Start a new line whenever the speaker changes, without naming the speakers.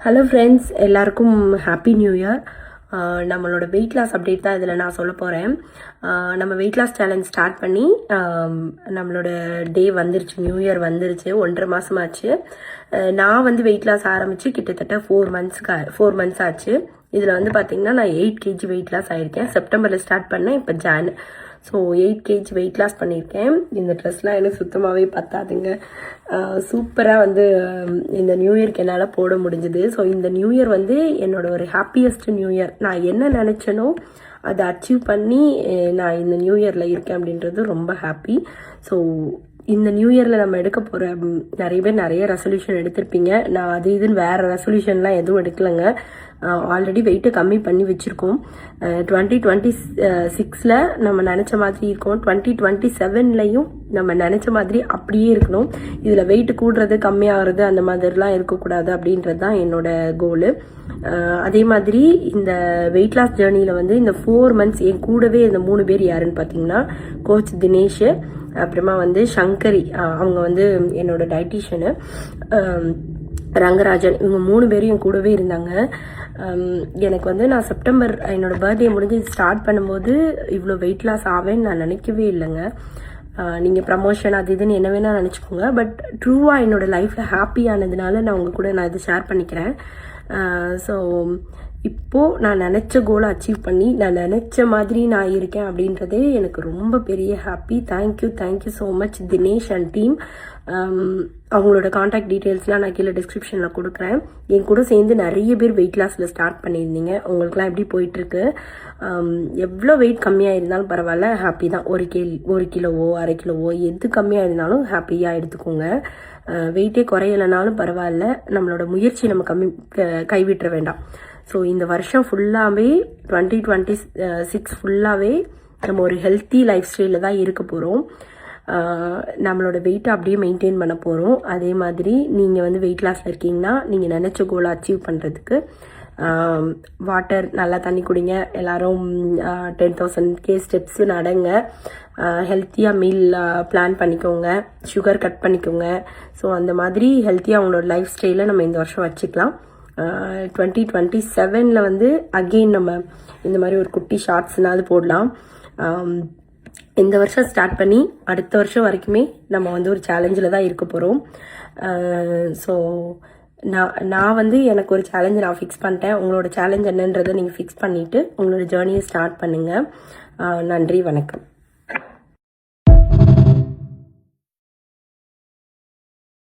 Hello friends, எல்லாருக்கும் happy new year. நம்மளோட weight loss update தான் இதில் நான் சொல்ல போகிறேன். நம்ம வெயிட் லாஸ் சேலஞ்ச் ஸ்டார்ட் பண்ணி நம்மளோட டே வந்துருச்சு, நியூ இயர் வந்துருச்சு. 1.5 மாதமாச்சு. நான் வந்து வெயிட் லாஸ் ஆரம்பித்து கிட்டத்தட்ட 4 மந்த்ஸ் ஆச்சு. இதில் வந்து பார்த்திங்கன்னா நான் 8 kg வெயிட் லாஸ் ஆகிருக்கேன். செப்டம்பரில் ஸ்டார்ட் பண்ணேன், இப்போ ஜான். ஸோ 8 kg வெயிட் லாஸ் பண்ணியிருக்கேன். இந்த ட்ரெஸ்லாம் எனக்கு சுத்தமாகவே பத்தாதுங்க. சூப்பராக வந்து இந்த நியூ இயர்க்கு என்னால் போட முடிஞ்சுது. ஸோ இந்த நியூ இயர் வந்து என்னோட ஒரு ஹாப்பியஸ்ட் நியூ இயர். நான் என்ன நினச்சேனோ அதை அச்சீவ் பண்ணி நான் இந்த நியூ இயரில் இருக்கேன் அப்படின்றது ரொம்ப ஹாப்பி. ஸோ இந்த நியூ இயரில் நம்ம எடுக்க போகிற நிறைய பேர் நிறைய ரெசல்யூஷன் எடுத்திருப்பீங்க. நான் அது இதுன்னு வேறு ரெசல்யூஷன்லாம் எதுவும் எடுக்கலைங்க. ஆல்ரெடி வெயிட்டை கம்மி பண்ணி வச்சுருக்கோம். 2026 நம்ம நினச்ச மாதிரி இருக்கோம். 2027லையும் நம்ம நினச்ச மாதிரி அப்படியே இருக்கணும். இதில் வெயிட்டு கூடுறது கம்மியாகிறது அந்த மாதிரிலாம் இருக்கக்கூடாது அப்படின்றது தான் என்னோட கோலு. அதே மாதிரி இந்த வெயிட் லாஸ் ஜேர்னியில் வந்து இந்த 4 மந்த்ஸ் என் கூடவே இந்த 3 பேர் யாருன்னு பார்த்தீங்கன்னா, கோச் தினேஷ், அப்புறமா வந்து சங்கரி, அவங்க வந்து என்னோட டயட்டீஷியனு, ரங்கராஜன், இவங்க 3 பேரும் கூடவே இருந்தாங்க. எனக்கு வந்து நான் செப்டம்பர் என்னோட பர்த்டே முடிஞ்சு ஸ்டார்ட் பண்ணும்போது இவ்வளோ வெயிட் லாஸ் ஆவேன்னு நான் நினைக்கவே இல்லைங்க. நீங்கள் ப்ரமோஷன் அது இதுன்னு என்ன வேணால் நினச்சிக்கோங்க. பட் ட்ரூவாக என்னோட லைஃப்பில் ஹாப்பியானதுனால நான் உங்கள் கூட நான் இதை ஷேர் பண்ணிக்கிறேன். ஸோ இப்போது நான் நினச்ச கோலை அச்சீவ் பண்ணி நான் நினச்ச மாதிரி நான் இருக்கேன் அப்படின்றதே எனக்கு ரொம்ப பெரிய happy. Thank you so much Dinesh and team. அவங்களோட காண்டாக்ட் டீட்டெயில்ஸ்லாம் நான் கீழே டிஸ்கிரிப்ஷனில் கொடுக்குறேன். என் கூட சேர்ந்து நிறைய பேர் வெயிட் லாஸில் ஸ்டார்ட் பண்ணியிருந்தீங்க. உங்களுக்குலாம் எப்படி போயிட்டுருக்கு? எவ்வளோ வெயிட் கம்மியாக இருந்தாலும் பரவாயில்ல, ஹாப்பி தான். 1 கிலோவோ 1/2 கிலோவோ எது கம்மியாக இருந்தாலும் ஹாப்பியாக எடுத்துக்கோங்க. வெயிட்டே குறையலைனாலும் பரவாயில்ல, நம்மளோட முயற்சி நம்ம கைவிட்டுற வேண்டாம். ஸோ இந்த வருஷம் ஃபுல்லாகவே 2026 ஃபுல்லாகவே நம்ம ஒரு ஹெல்த்தி லைஃப் ஸ்டைலில் தான் இருக்க போகிறோம். நம்மளோட வெயிட்டை அப்படியே மெயின்டைன் பண்ண போகிறோம். அதே மாதிரி நீங்கள் வந்து வெயிட் லாஸில் இருக்கீங்கன்னா நீங்கள் நினச்ச கோலை அச்சீவ் பண்ணுறதுக்கு வாட்டர், நல்லா தண்ணி குடிங்க. எல்லாரும் 10,000 ஸ்டெப்ஸு நடங்க. ஹெல்த்தியாக மீல் பிளான் பண்ணிக்கோங்க. சுகர் கட் பண்ணிக்கோங்க. ஸோ அந்த மாதிரி ஹெல்த்தியாக அவங்களோட லைஃப் ஸ்டைலை நம்ம இந்த வருஷம் வச்சுக்கலாம். 2027 வந்து அகெயின் நம்ம இந்த மாதிரி ஒரு குட்டி ஷார்ட்ஸ்னாவது போடலாம். இந்த வருஷம் ஸ்டார்ட் பண்ணி அடுத்த வருஷம் வரைக்குமே நம்ம வந்து ஒரு சேலஞ்சில் தான் இருக்க போகிறோம். ஸோ நான் வந்து எனக்கு ஒரு சேலஞ்சை நான் ஃபிக்ஸ் பண்ணிட்டேன். உங்களோட சேலஞ்ச் என்னன்றதை நீங்கள் ஃபிக்ஸ் பண்ணிவிட்டு உங்களோட ஜேர்னியை ஸ்டார்ட் பண்ணுங்கள். நன்றி, வணக்கம்.